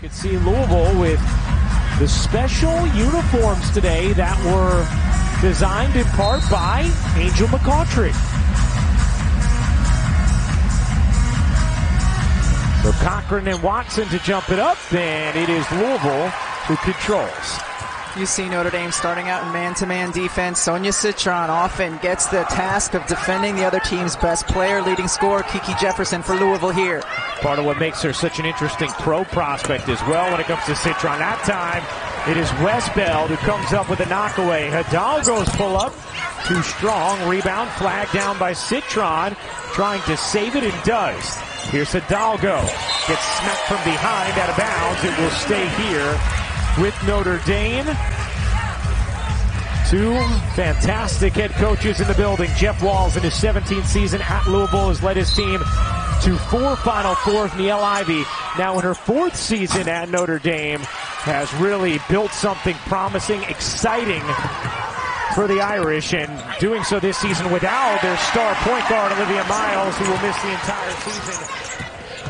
You could see Louisville with the special uniforms today that were designed in part by Angel McCautry. So Cochran and Watson to jump it up, and it is Louisville who controls. You see Notre Dame starting out in man-to-man defense. Sonia Citron often gets the task of defending the other team's best player, leading scorer Kiki Jefferson for Louisville here. Part of what makes her such an interesting pro prospect as well when it comes to Citron. That time, it is Westbeld who comes up with a knockaway. Hidalgo's pull up, too strong. Rebound, flag down by Citron, trying to save it and does. Here's Hidalgo, gets smacked from behind, out of bounds. It will stay here with Notre Dame. Two fantastic head coaches in the building. Jeff Walls in his 17th season at Louisville has led his team to 4 Final Fours. Nyla Ivy, now in her 4th season at Notre Dame, has really built something promising, exciting for the Irish, and doing so this season without their star point guard, Olivia Miles, who will miss the entire season.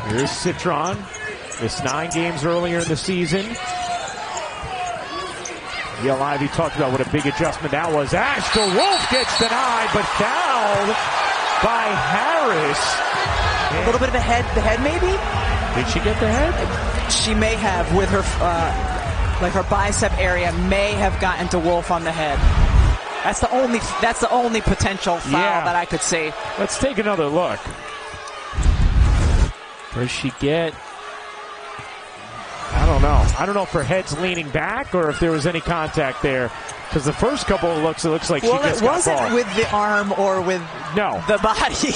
Here's Citron. Missed 9 games earlier in the season. Nyla Ivy talked about what a big adjustment that was. Ashton Wolf gets denied, but fouled by Harris. A little bit of the head maybe? Did she get the head? She may have, with her, like her bicep area, may have gotten to Wolf on the head. That's the only potential foul that I could see. Let's take another look. Does she get... I don't know. I don't know if her head's leaning back or if there was any contact there. Because the first couple of looks, it looks like she just got wasn't ball. with the arm or with the body.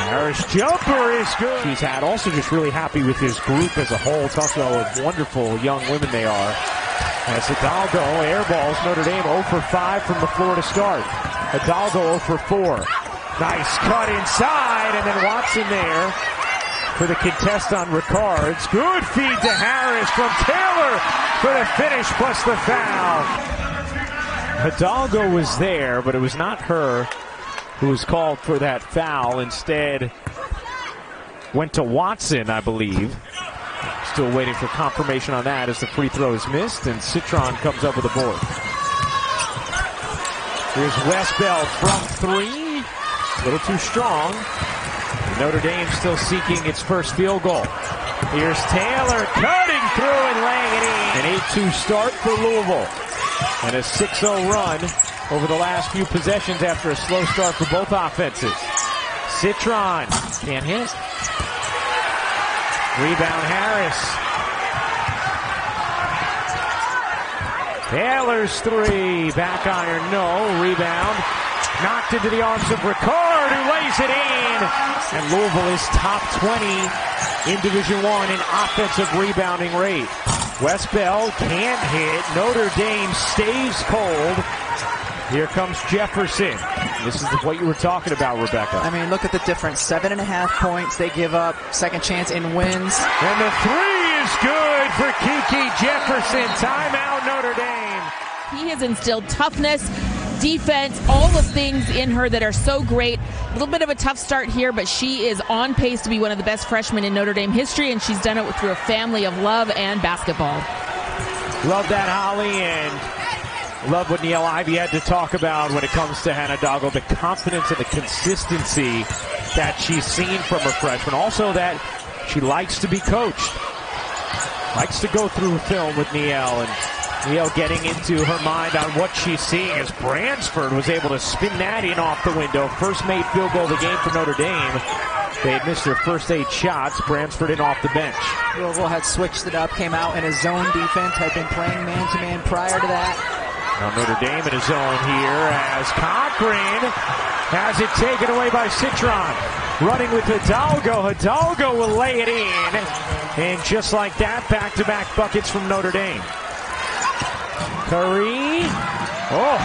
Harris jumper is good. He's had also just really happy with his group as a whole. Talks about what wonderful young women they are. As Hidalgo airballs Notre Dame 0 for 5 from the floor to start. Hidalgo 0 for 4. Nice cut inside, and then Watson there for the contest on Rickards. Good feed to Harris from Taylor for the finish plus the foul. Hidalgo was there, but it was not her who was called for that foul. Instead, went to Watson, I believe. Still waiting for confirmation on that as the free throw is missed, and Citron comes up with a board. Here's Westbeld from 3. A little too strong. Notre Dame still seeking its first field goal. Here's Taylor cutting through and laying it in. An 8-2 start for Louisville. And a 6-0 run over the last few possessions after a slow start for both offenses. Citron can't hit. Rebound Harris. Taylor's 3. Back iron, no. Rebound. Knocked into the arms of Rickards, who lays it in. And Louisville is top 20 in Division I in offensive rebounding rate. Westbeld can't hit. Notre Dame stays cold. Here comes Jefferson. This is what you were talking about, Rebecca. I mean, look at the difference. 7.5 points they give up. Second chance in wins. And the 3 is good for Kiki Jefferson. Timeout, Notre Dame. He has instilled toughness, defense, all the things in her that are so great. A little bit of a tough start here, but she is on pace to be one of the best freshmen in Notre Dame history, and she's done it through a family of love and basketball. Love that, Holly, and love what Nyla Ivy had to talk about when it comes to Hidalgo, the confidence and the consistency that she's seen from her freshman. Also that she likes to be coached. Likes to go through film with Nyla, and Nyla getting into her mind on what she's seeing as Bransford was able to spin that in off the window. First made field goal of the game for Notre Dame. They had missed their first 8 shots. Bransford in off the bench. Louisville had switched it up, came out in a zone defense, had been playing man-to-man prior to that. Now Notre Dame in a zone here as Cochran has it taken away by Citron. Running with Hidalgo. Hidalgo will lay it in. And just like that, back-to-back buckets from Notre Dame. Curry. Oh.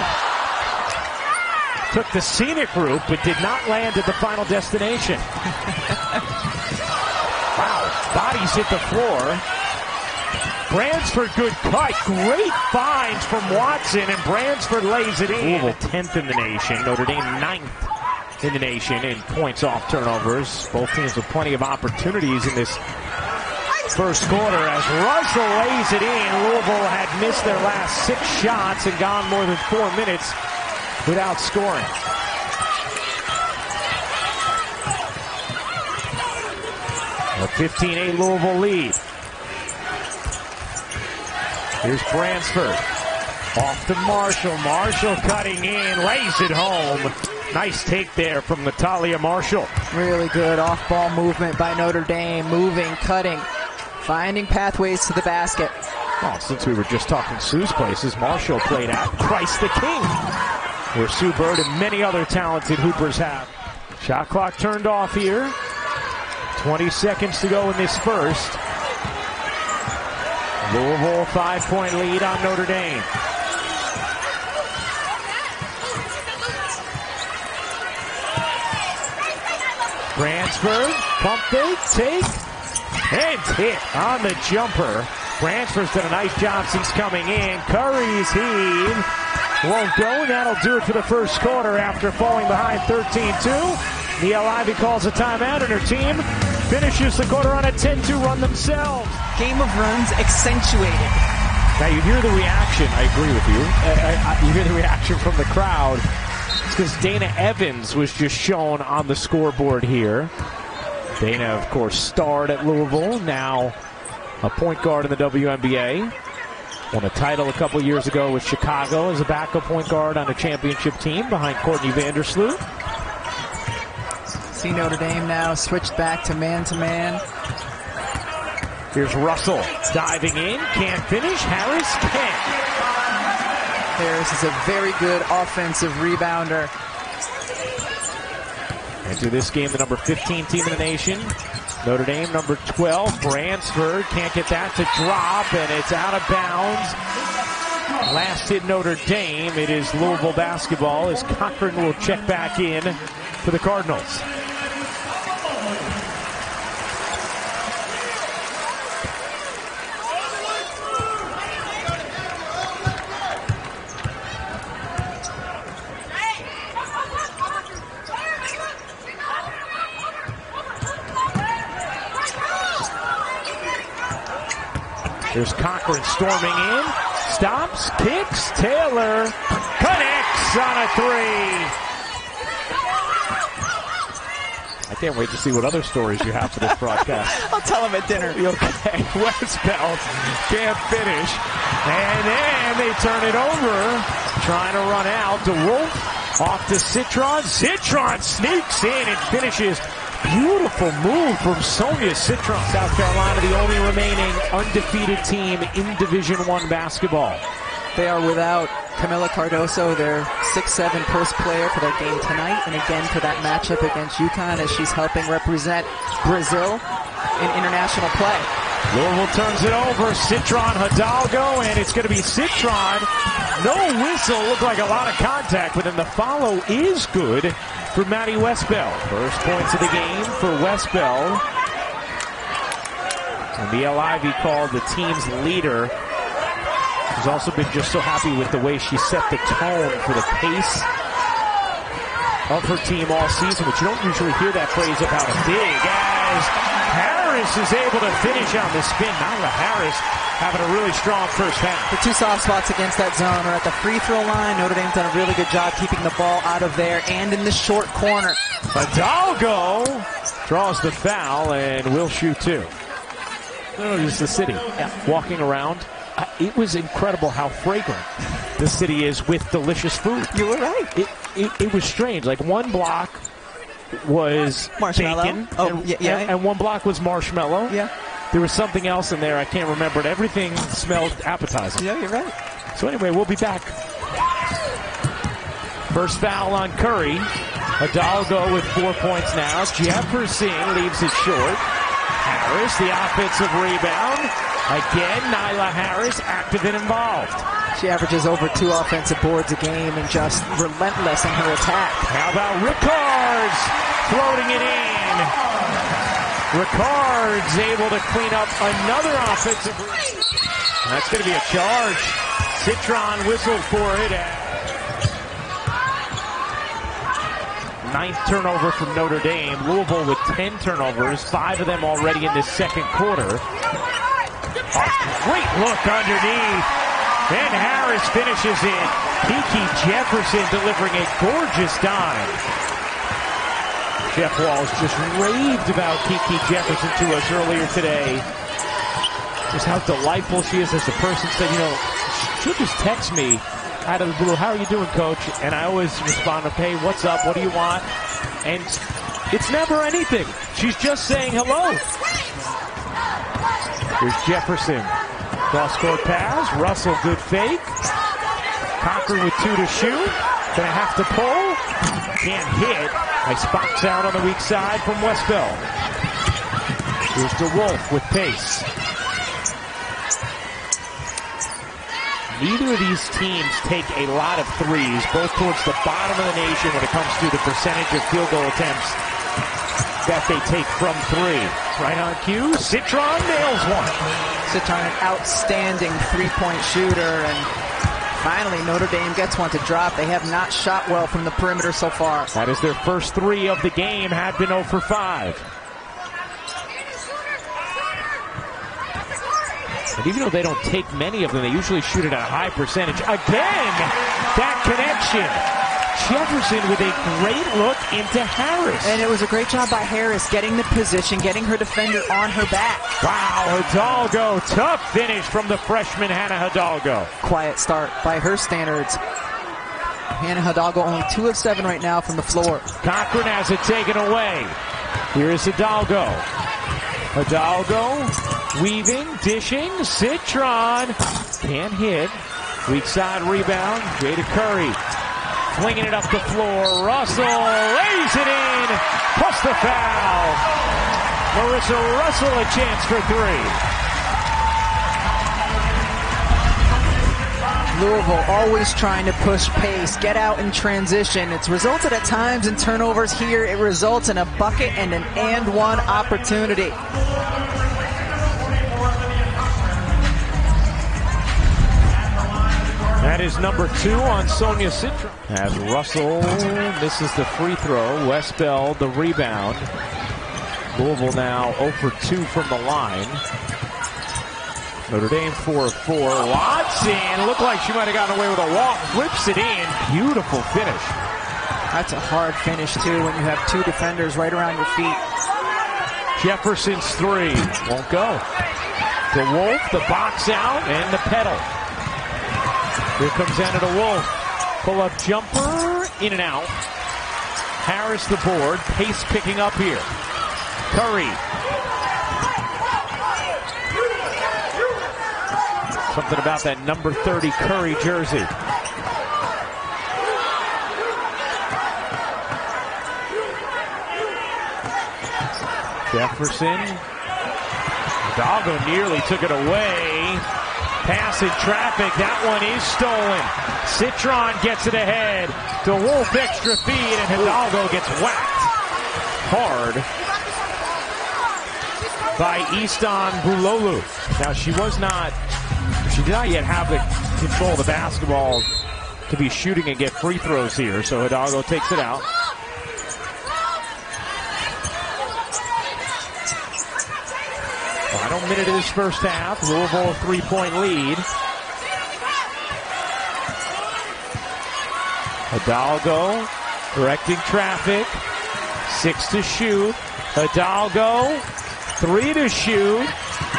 Took the scenic route, but did not land at the final destination. Wow. Bodies hit the floor. Bransford, good cut. Great finds from Watson, and Bransford lays it in. Louisville 10th in the nation. Notre Dame 9th in the nation in points off turnovers. Both teams with plenty of opportunities in this first quarter as Russell lays it in. Louisville had missed their last 6 shots and gone more than 4 minutes without scoring. A 15-8 Louisville lead. Here's Bransford. Off to Marshall. Marshall cutting in, lays it home. Nice take there from Nyla Marshall. Really good off-ball movement by Notre Dame. Moving, cutting, finding pathways to the basket. Well, since we were just talking Sue's places, Marshall played at Christ the King, where Sue Bird and many other talented hoopers have. Shot clock turned off here. 20 seconds to go in this first. Louisville 5-point lead on Notre Dame. Bransford, pump fake, take, and hit on the jumper. Bransford's done a nice job since coming in. Curry's heave won't go, and that'll do it for the first quarter after falling behind 13-2. Nyla Ivy calls a timeout, and her team finishes the quarter on a 10-2 run themselves. Game of runs accentuated. Now you hear the reaction. I agree with you. You hear the reaction from the crowd. It's because Dana Evans was just shown on the scoreboard here. Dana, of course, starred at Louisville, now a point guard in the WNBA. Won a title a couple years ago with Chicago as a backup point guard on a championship team behind Courtney Vandersloot. See Notre Dame now switched back to man-to-man. Here's Russell diving in, can't finish. Harris can. Harris is a very good offensive rebounder. Into this game, the number 15 team in the nation. Notre Dame, number 12. Bransford can't get that to drop, and it's out of bounds. Last hit Notre Dame. It is Louisville basketball as Cochran will check back in for the Cardinals. Here's Cochran storming in, stops, kicks, Taylor connects on a 3. I can't wait to see what other stories you have for this broadcast. I'll tell him at dinner. Okay, Westbeld can't finish, and then they turn it over, trying to run out. DeWolf off to Citron. Citron sneaks in and finishes. Beautiful move from Sonia Citron. South Carolina, the only remaining undefeated team in Division I basketball. They are without Camila Cardoso, their 6'7" post player, for their game tonight, and again for that matchup against UConn as she's helping represent Brazil in international play. Louisville turns it over. Citron Hidalgo, and it's going to be Citron. No whistle. Looked like a lot of contact, but then the follow is good for Maddie Westbeld. First points of the game for Westbeld. And Nyla Ivy called the team's leader. She's also been just so happy with the way she set the tone for the pace of her team all season, but you don't usually hear that phrase about a big as Harris is able to finish on the spin. Nyla Harris having a really strong first half. The two soft spots against that zone are at the free throw line. Notre Dame's done a really good job keeping the ball out of there and in the short corner. Hidalgo draws the foul and will shoot two. No, just the city walking around. It was incredible how fragrant the city is with delicious food. You were right. It was strange. Like one block was marshmallow. Bacon, and one block was marshmallow. Yeah. There was something else in there. I can't remember it. Everything smelled appetizing. Yeah, you're right. So anyway, we'll be back. First foul on Curry. Hidalgo with 4 points now. Jefferson leaves it short. Harris, the offensive rebound. Again, Nyla Harris active and involved. She averages over 2 offensive boards a game and just relentless in her attack. How about Rickards floating it in? Rickards able to clean up another offensive rebound. That's going to be a charge. Citron whistled for it. 9th turnover from Notre Dame. Louisville with 10 turnovers, 5 of them already in this second quarter. Great look underneath. And Harris finishes it. Kiki Jefferson delivering a gorgeous dime. Jeff Walls just raved about Kiki Jefferson to us earlier today. Just how delightful she is as a person. Said, you know, she'll just text me out of the blue, how are you doing, coach? And I always respond, okay, what's up? What do you want? And it's never anything. She's just saying hello. Here's Jefferson. Cross-court pass. Russell, good fake. Cochran with 2 to shoot. Gonna have to pull. Can't hit. Nice box out on the weak side from Westbell. Here's DeWolf with pace. Neither of these teams take a lot of threes, both towards the bottom of the nation when it comes to the percentage of field goal attempts that they take from 3. Right on cue, Citron nails one. Citron, an outstanding three-point shooter, and finally Notre Dame gets one to drop. They have not shot well from the perimeter so far. That is their first 3 of the game, had been 0 for 5. And even though they don't take many of them, they usually shoot it at a high percentage. Again, that connection. Jefferson with a great look into Harris. And it was a great job by Harris getting the position, getting her defender on her back. Wow, Hidalgo, tough finish from the freshman Hannah Hidalgo. Quiet start by her standards. Hannah Hidalgo only 2 of 7 right now from the floor. Cochran has it taken away. Here is Hidalgo. Hidalgo weaving, dishing, Citron can't hit. Weak side rebound, Jada Curry flinging it up the floor. Russell lays it in, plus the foul. Marissa Russell a chance for 3. Louisville always trying to push pace, get out in transition. It's resulted at times in turnovers. Here it results in a bucket and an and-one opportunity. That is number 2 on Sonia Citron. As Russell misses the free throw, Westbell the rebound. Louisville now 0 for 2 from the line. Notre Dame 4 of 4. Watson looked like she might have gotten away with a walk. Flips it in. Beautiful finish. That's a hard finish, too, when you have 2 defenders right around your feet. Jefferson's 3. Won't go. DeWolf, the box out, and the pedal. Here comes Anna DeWolf. Pull-up jumper, in and out. Harris the board. Pace picking up here. Curry. Something about that number 30 Curry jersey. Jefferson. Hidalgo nearly took it away. Pass in traffic. That one is stolen. Citron gets it ahead. DeWolf extra feed, and Hidalgo gets whacked hard by Easton Bulolu. Now she did not yet have the control of the basketball to be shooting and get free throws here, so Hidalgo takes it out. Final minute of this first half. Louisville a 3-point lead. Hidalgo directing traffic. 6 to shoot. Hidalgo 3 to shoot.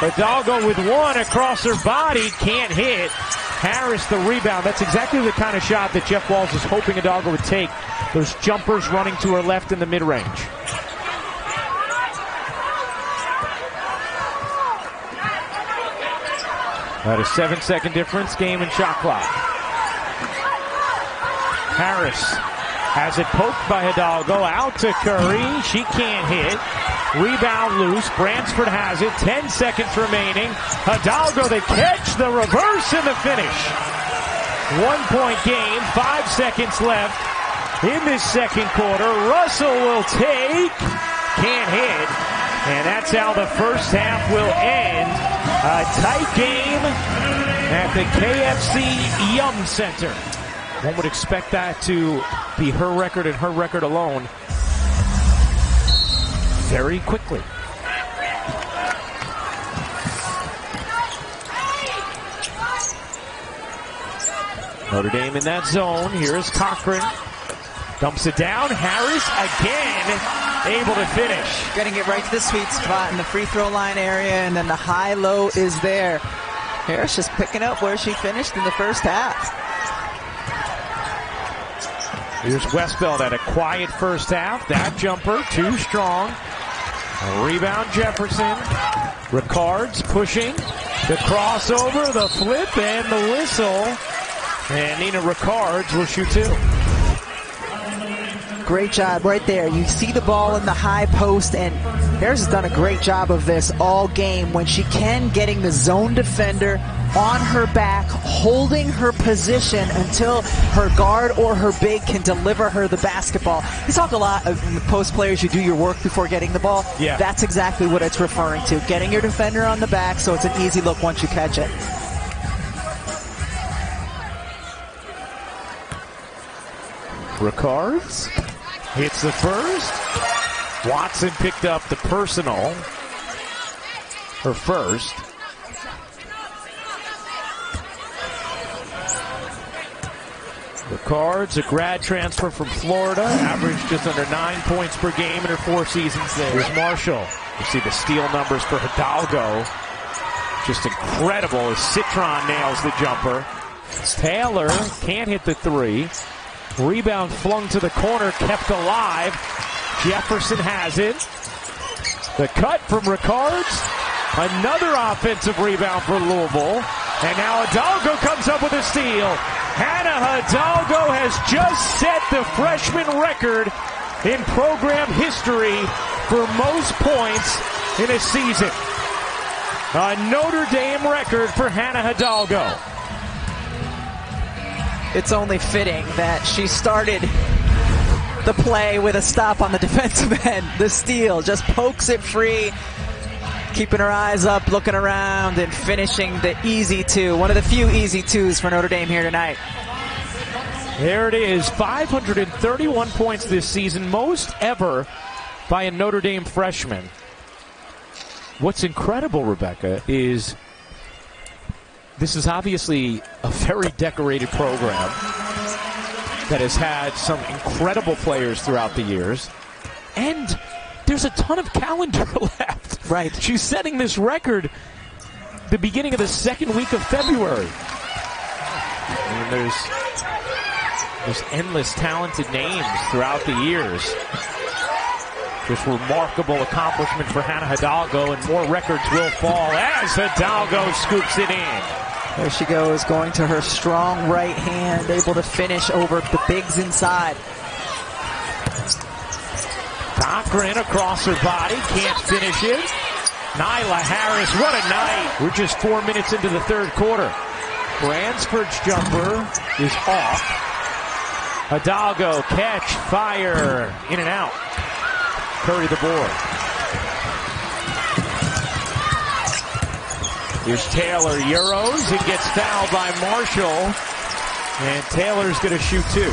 Hidalgo with 1 across her body. Can't hit. Harris the rebound. That's exactly the kind of shot that Jeff Walls is hoping Hidalgo would take. Those jumpers running to her left in the mid-range. About a 7-second difference, game and shot clock. Harris has it poked by Hidalgo, out to Curry. She can't hit. Rebound loose. Bransford has it. 10 seconds remaining. Hidalgo the catch, the reverse, and the finish. 1-point game, 5 seconds left in this second quarter. Russell will take. Can't hit. And that's how the first half will end. A tight game at the KFC Yum Center. One would expect that to be her record and her record alone. very quickly. Notre Dame in that zone. Here's Cochran. Dumps it down. Harris again able to finish. Getting it right to the sweet spot in the free throw line area, and then the high-low is there. Harris just picking up where she finished in the first half. Here's Westbeld at a quiet first half. That jumper, too strong. A rebound, Jefferson. Rickards pushing. The crossover, the flip, and the whistle. And Nina Rickards will shoot two. Great job right there. You see the ball in the high post, and Harris has done a great job of this all game when she can, getting the zone defender on her back, holding her position until her guard or her big can deliver her the basketball. You talk a lot of post players, you do your work before getting the ball. Yeah. That's exactly what it's referring to. Getting your defender on the back so it's an easy look once you catch it. Rickards hits the first. Watson picked up the personal. Her first. Rickards, a grad transfer from Florida, averaged just under 9 points per game in her 4 seasons there. Here's Marshall. You see the steal numbers for Hidalgo. Just incredible as Citron nails the jumper. Taylor can't hit the three. Rebound flung to the corner, kept alive. Jefferson has it. The cut from Rickards. Another offensive rebound for Louisville. And now Hidalgo comes up with a steal. Hannah Hidalgo has just set the freshman record in program history for most points in a season. A Notre Dame record for Hannah Hidalgo. It's only fitting that she started the play with a stop on the defensive end. The steal just pokes it free, keeping her eyes up, looking around, and finishing the easy two. One of the few easy twos for Notre Dame here tonight. There it is, 531 points this season, most ever by a Notre Dame freshman. What's incredible, Rebecca, is this is obviously a very decorated program that has had some incredible players throughout the years. And there's a ton of calendar left. Right. She's setting this record the beginning of the second week of February. And there's endless talented names throughout the years. Just remarkable accomplishment for Hannah Hidalgo, and more records will fall as Hidalgo scoops it in. There she goes, going to her strong right hand, able to finish over the bigs inside. Cochran across her body, can't finish it. Nyla Harris, what a night. We're just 4 minutes into the third quarter. Bransford's jumper is off. Hidalgo, catch, fire, in and out. Curry the board. Here's Taylor, Euros, and gets fouled by Marshall. And Taylor's going to shoot two.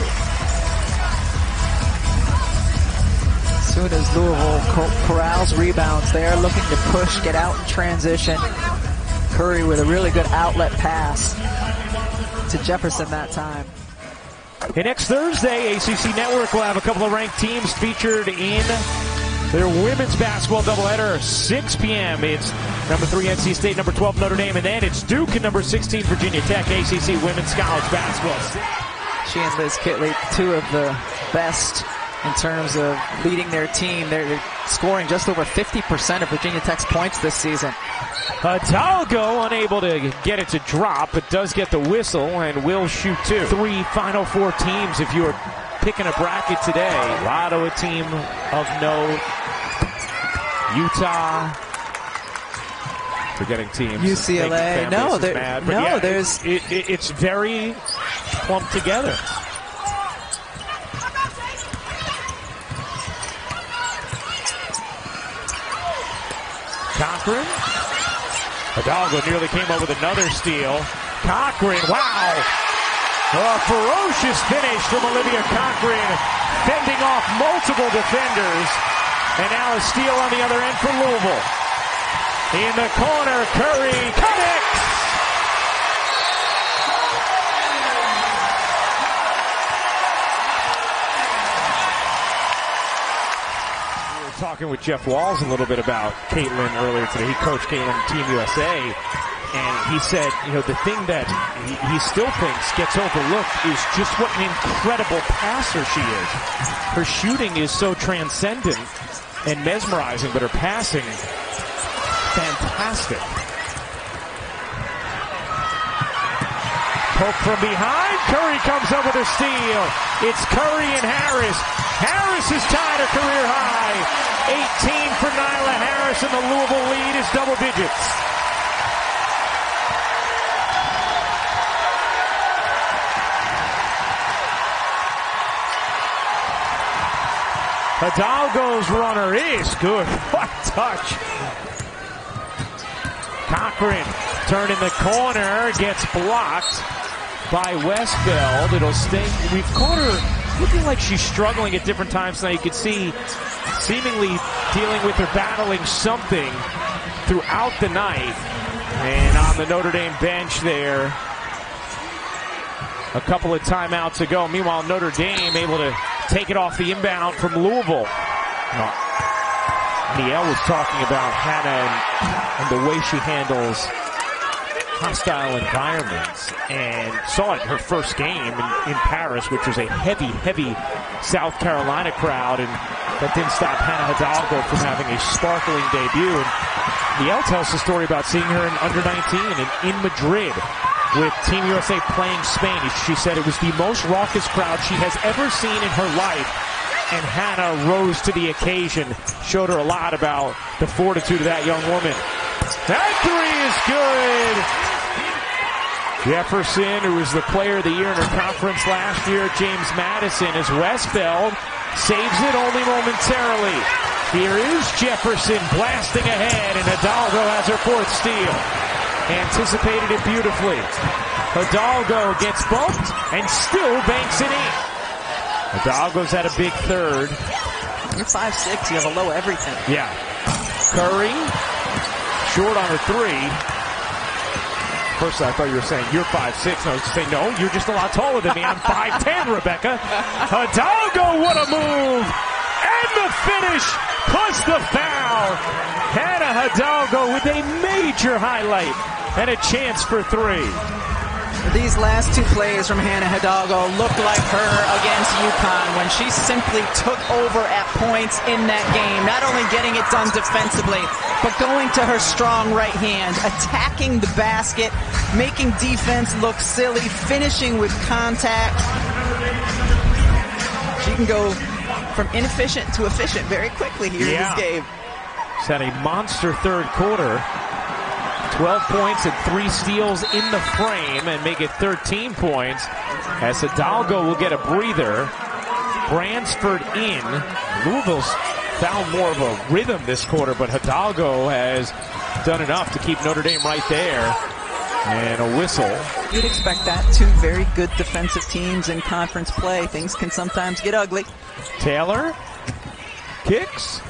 As soon as Louisville corrals rebounds, they are looking to push, get out in transition. Curry with a really good outlet pass to Jefferson that time. And next Thursday, ACC Network will have a couple of ranked teams featured in their women's basketball doubleheader, 6 p.m. It's number 3 NC State, number 12 Notre Dame, and then it's Duke and number 16 Virginia Tech. ACC women's college basketball. She and Liz Kitley, two of the best in terms of leading their team. They're scoring just over 50% of Virginia Tech's points this season. Hidalgo unable to get it to drop, but does get the whistle and will shoot two. 3 Final Four teams if you are picking a bracket today. Lotto, a team of note. Utah. Forgetting teams. UCLA. No, it's very clumped together. Cochran. Hidalgo nearly came up with another steal. Cochran, wow. A ferocious finish from Olivia Cochran, fending off multiple defenders And now a steal on the other end for Louisville. In the corner, Curry connects. We were talking with Jeff Walls a little bit about Caitlin earlier today. He coached Caitlin on Team USA. And he said, you know, the thing that he still thinks gets overlooked is just what an incredible passer she is. Her shooting is so transcendent and mesmerizing, but her passing, fantastic. Poke from behind. Curry comes up with a steal. It's Curry and Harris. Harris has tied a career high. 18 for Nyla Harris, and the Louisville lead is double digits. Hidalgo's runner is good. What touch. Cochran turning the corner, gets blocked by Westfeld. It'll stay. We've caught her looking like she's struggling at different times. Now you can see seemingly dealing with her, battling something throughout the night. And on the Notre Dame bench there, a couple of timeouts ago. Meanwhile, Notre Dame able to take it off the inbound from Louisville. Niel was talking about Hannah and the way she handles hostile environments, and saw it her first game in Paris, which was a heavy South Carolina crowd, and that didn't stop Hannah Hidalgo from having a sparkling debut. And Niel tells the story about seeing her in under 19 and in Madrid with Team USA playing Spain. She said it was the most raucous crowd she has ever seen in her life, and Hannah rose to the occasion, showed her a lot about the fortitude of that young woman. That three is good. Jefferson, who was the player of the year in her conference last year, James Madison, as Westfeld saves it only momentarily. Here is Jefferson blasting ahead, and Hidalgo has her fourth steal. Anticipated it beautifully. Hidalgo gets bumped and still banks it in. Hidalgo's had a big third. You're 5'6", you have a low everything. Yeah. Curry, short on her three. First I thought you were saying you're 5'6". I was saying, no, you're just a lot taller than me. I'm 5'10", Rebecca. Hidalgo, what a move! And the finish, plus the foul. Hannah Hidalgo with a major highlight and a chance for three. These last two plays from Hannah Hidalgo look like her against UConn when she simply took over at points in that game. Not only getting it done defensively, but going to her strong right hand, attacking the basket, making defense look silly, finishing with contact. She can go from inefficient to efficient very quickly here in this game. She's had a monster third quarter. 12 points and 3 steals in the frame, and make it 13 points as Hidalgo will get a breather. Bransford in. Louisville's found more of a rhythm this quarter, but Hidalgo has done enough to keep Notre Dame right there. And a whistle. You'd expect that. Two very good defensive teams in conference play. Things can sometimes get ugly. Taylor kicks.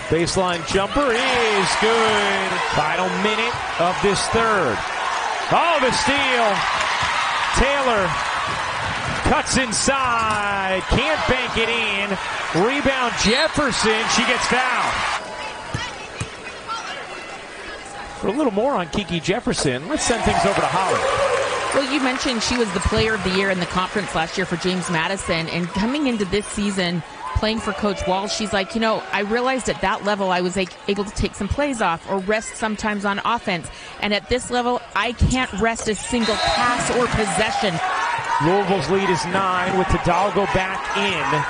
Baseline jumper is good. Final minute of this third. Oh, the steal. Taylor cuts inside. Can't bank it in. Rebound Jefferson. She gets fouled. For a little more on Kiki Jefferson, let's send things over to Holly. Well, you mentioned she was the player of the year in the conference last year for James Madison, and coming into this season, playing for Coach Walls, she's like, you know, I realized at that level I was able to take some plays off or rest sometimes on offense. And at this level, I can't rest a single pass or possession. Louisville's lead is 9 with Hidalgo back in.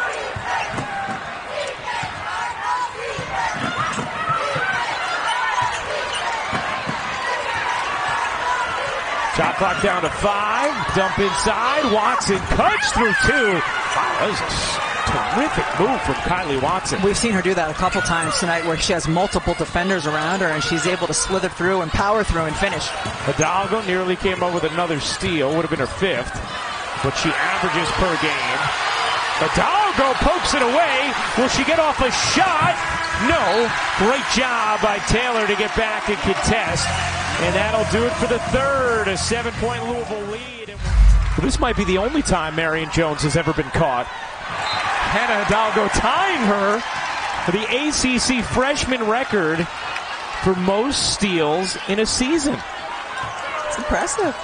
Shot clock down to 5. Dump inside. Watson cuts through 2. Wow, that was a terrific move from Kylie Watson. We've seen her do that a couple times tonight where she has multiple defenders around her and she's able to slither through and power through and finish. Hidalgo nearly came up with another steal. Would have been her 5th. But she averages per game. Hidalgo Hidalgo pokes it away. Will she get off a shot? No. Great job by Taylor to get back and contest. And that'll do it for the third. A 7-point Louisville lead. Well, this might be the only time Marion Jones has ever been caught. Hannah Hidalgo tying her for the ACC freshman record for most steals in a season. It's impressive.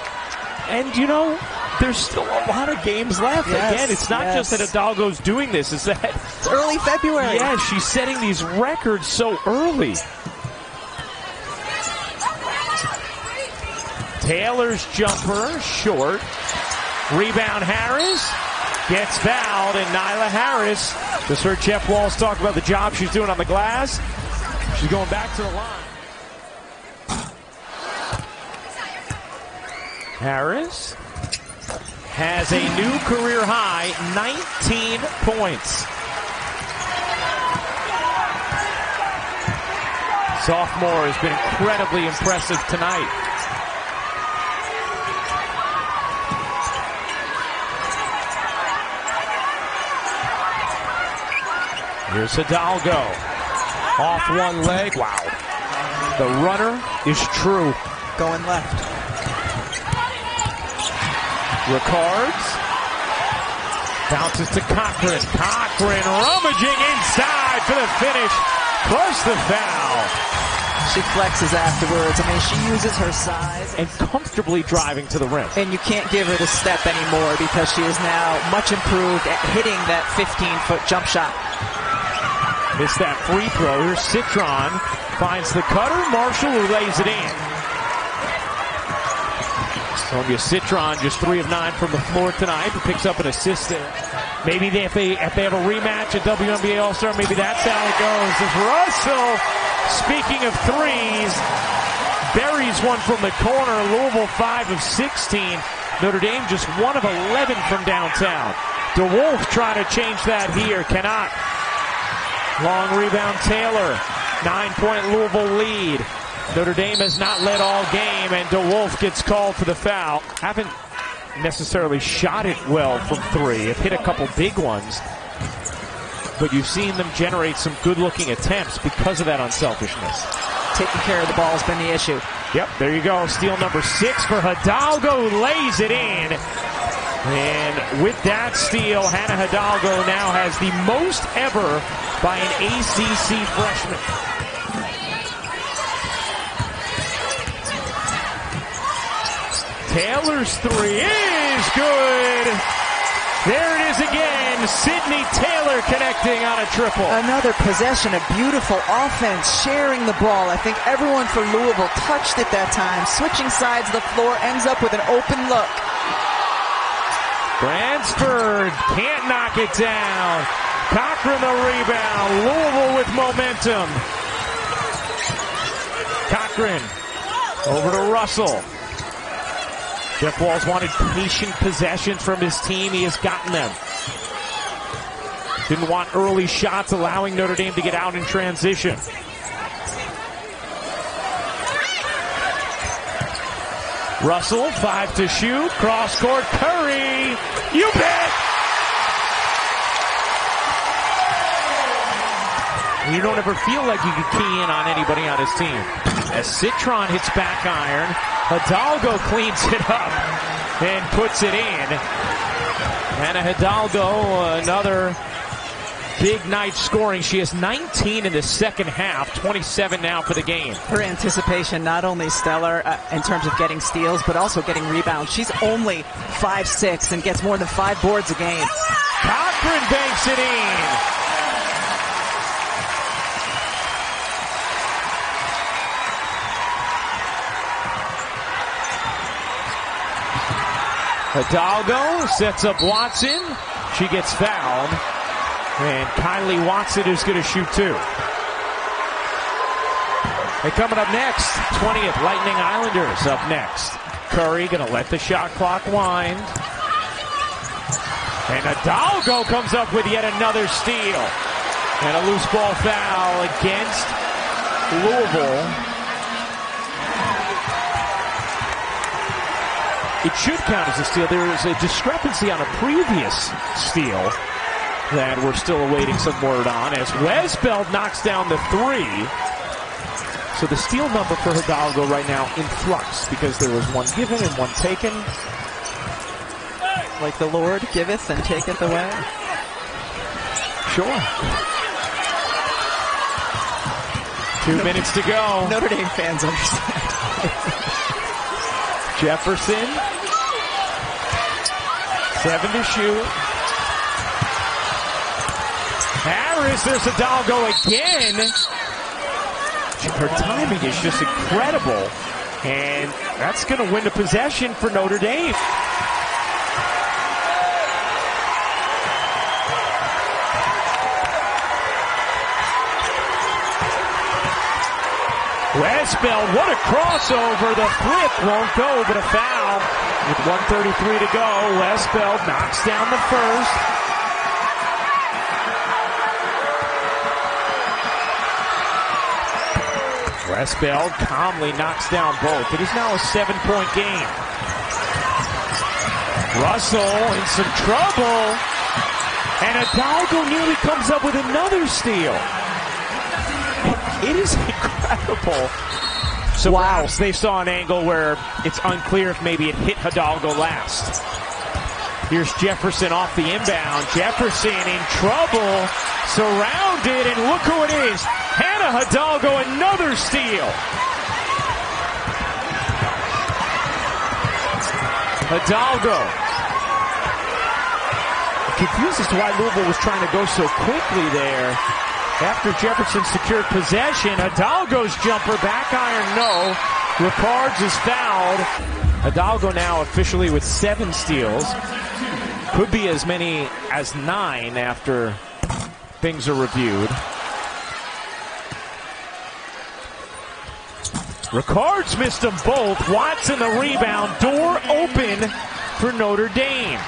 And, you know, there's still a lot of games left. Yes, again, it's not just that Hidalgo's doing this. It's that it's early February. Yeah, she's setting these records so early. Taylor's jumper, short. Rebound Harris. Gets fouled, and Nyla Harris, just heard Jeff Walz talk about the job she's doing on the glass. She's going back to the line. Harris has a new career high, 19 points. Sophomore has been incredibly impressive tonight. Here's Hidalgo. Off one leg. Wow. The runner is true. Going left. Rickards. Bounces to Cochran. Cochran rummaging inside for the finish. Plus the foul. She flexes afterwards. I mean, she uses her size. And comfortably driving to the rim. And you can't give her the step anymore because she is now much improved at hitting that 15-foot jump shot. Missed that free throw. Here's Citron. Finds the cutter. Marshall who lays it in. Sonia Citron just 3 of 9 from the floor tonight. Picks up an assist there. Maybe if they have a rematch at WNBA All-Star, maybe that's how it goes. As Russell, speaking of threes, buries one from the corner. Louisville 5 of 16. Notre Dame just 1 of 11 from downtown. DeWolf trying to change that here. Cannot. Long rebound Taylor. 9-point Louisville lead. Notre Dame has not led all game, and DeWolf gets called for the foul. Haven't necessarily shot it well from 3. Have hit a couple big ones. But you've seen them generate some good-looking attempts because of that unselfishness. Taking care of the ball has been the issue. Yep, there you go. Steal number 6 for Hidalgo, who lays it in. And with that steal, Hannah Hidalgo now has the most ever by an ACC freshman. Taylor's 3 is good. There it is again. Sydney Taylor connecting on a triple. Another possession, a beautiful offense, sharing the ball. I think everyone for Louisville touched it that time. Switching sides of the floor, ends up with an open look. Bransford can't knock it down. Cochran the rebound. Louisville with momentum. Cochran over to Russell. Jeff Walz wanted patient possessions from his team. He has gotten them. Didn't want early shots, allowing Notre Dame to get out in transition. Russell, 5 to shoot. Cross court, Curry. You bet! You don't ever feel like you could key in on anybody on his team. As Citron hits back iron, Hidalgo cleans it up and puts it in. Hannah Hidalgo, another big night scoring. She has 19 in the second half, 27 now for the game. Her anticipation not only stellar in terms of getting steals, but also getting rebounds. She's only 5'6" and gets more than 5 boards a game. Cochran banks it in. Hidalgo sets up Watson. She gets fouled. And Kylie Watson is going to shoot 2. And coming up next, 20th Lightning Islanders up next. Curry going to let the shot clock wind. And Hidalgo comes up with yet another steal. And a loose ball foul against Louisville. It should count as a steal. There is a discrepancy on a previous steal. that we're still awaiting some word on, as Westbeld knocks down the three. So the steal number for Hidalgo right now in flux, because there was one given and one taken. Like the Lord giveth and taketh away. Sure. 2 minutes to go. Notre Dame fans understand. Jefferson. 7 to shoot. Harris, there's Hidalgo again. Her timing is just incredible. And that's going to win the possession for Notre Dame. Westbeld, what a crossover. The flip won't go, but a foul. With 1:33 to go, Westbeld knocks down the first. Westbeld calmly knocks down both. It is now a 7-point game. Russell in some trouble. And Hidalgo nearly comes up with another steal. It is incredible. So perhaps they saw an angle where it's unclear if maybe it hit Hidalgo last. Here's Jefferson off the inbound. Jefferson in trouble, surrounded, and look who it is. Hannah Hidalgo, another steal. Hidalgo. Confused as to why Louisville was trying to go so quickly there. After Jefferson secured possession, Hidalgo's jumper, back iron, no. Rickards is fouled. Hidalgo now officially with 7 steals. Could be as many as 9 after things are reviewed. Rickards missed them both. Watson the rebound. Door open for Notre Dame.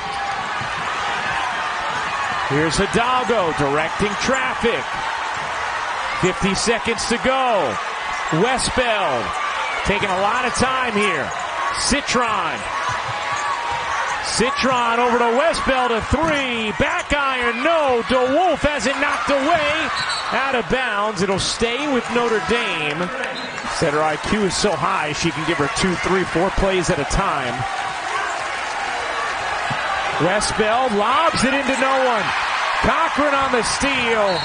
Here's Hidalgo directing traffic. 50 seconds to go. Westbeld taking a lot of time here. Citron over to Westbeld, a 3. Back iron, no. DeWolf has it knocked away. Out of bounds. It'll stay with Notre Dame. Said her IQ is so high she can give her 2, 3, 4 plays at a time. Westbeld lobs it into no one. Cochran on the steal.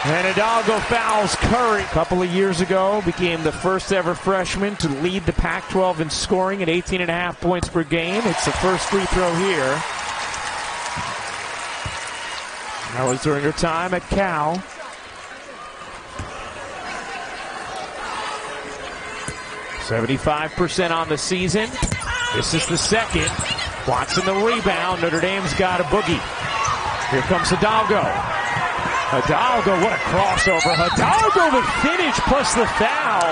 And Hidalgo fouls Curry. A couple of years ago, became the first ever freshman to lead the Pac-12 in scoring at 18.5 points per game. It's the first free throw here. That was during her time at Cal. .75% on the season. This is the second. Watson the rebound. Notre Dame's got a boogie. Here comes Hidalgo. Hidalgo, what a crossover. Hidalgo the finish plus the foul.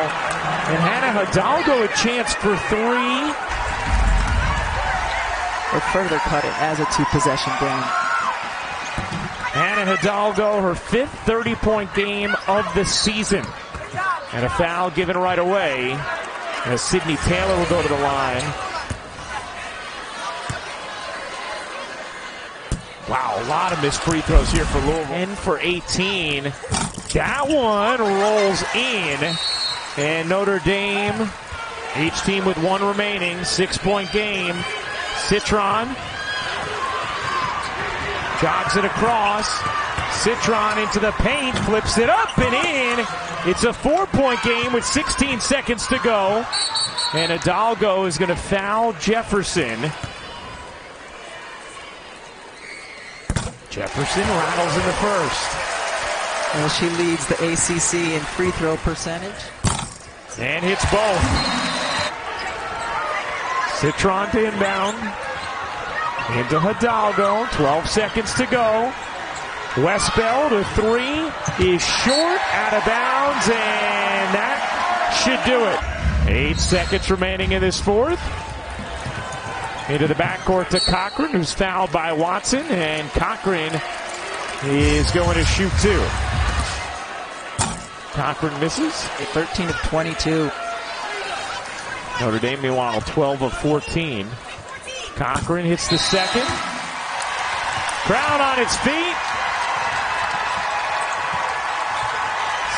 And Hannah Hidalgo a chance for 3. Or further cut it as a 2-possession game. Hannah Hidalgo, her 5th 30-point game of the season. And a foul given right away. As Sydney Taylor will go to the line. Wow, a lot of missed free throws here for Louisville. 10 for 18. That one rolls in. And Notre Dame, each team with 1 remaining, 6-point game. Citron jogs it across. Citron into the paint, flips it up and in. It's a 4-point game with 16 seconds to go. And Hidalgo is going to foul Jefferson. Jefferson rattles in the first. Well, she leads the ACC in free throw percentage. And hits both. Citron to inbound. Into Hidalgo. 12 seconds to go. Westbeld, a 3 is short, out of bounds, and that should do it. 8 seconds remaining in this fourth. Into the backcourt to Cochran, who's fouled by Watson, and Cochran is going to shoot 2. Cochran misses. 13 of 22. Notre Dame, meanwhile, 12 of 14. Cochran hits the second. Crowd on its feet.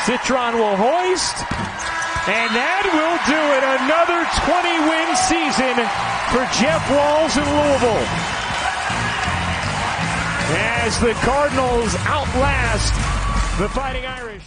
Citron will hoist. And that will do it. Another 20-win season for Jeff Walz in Louisville, as the Cardinals outlast the Fighting Irish.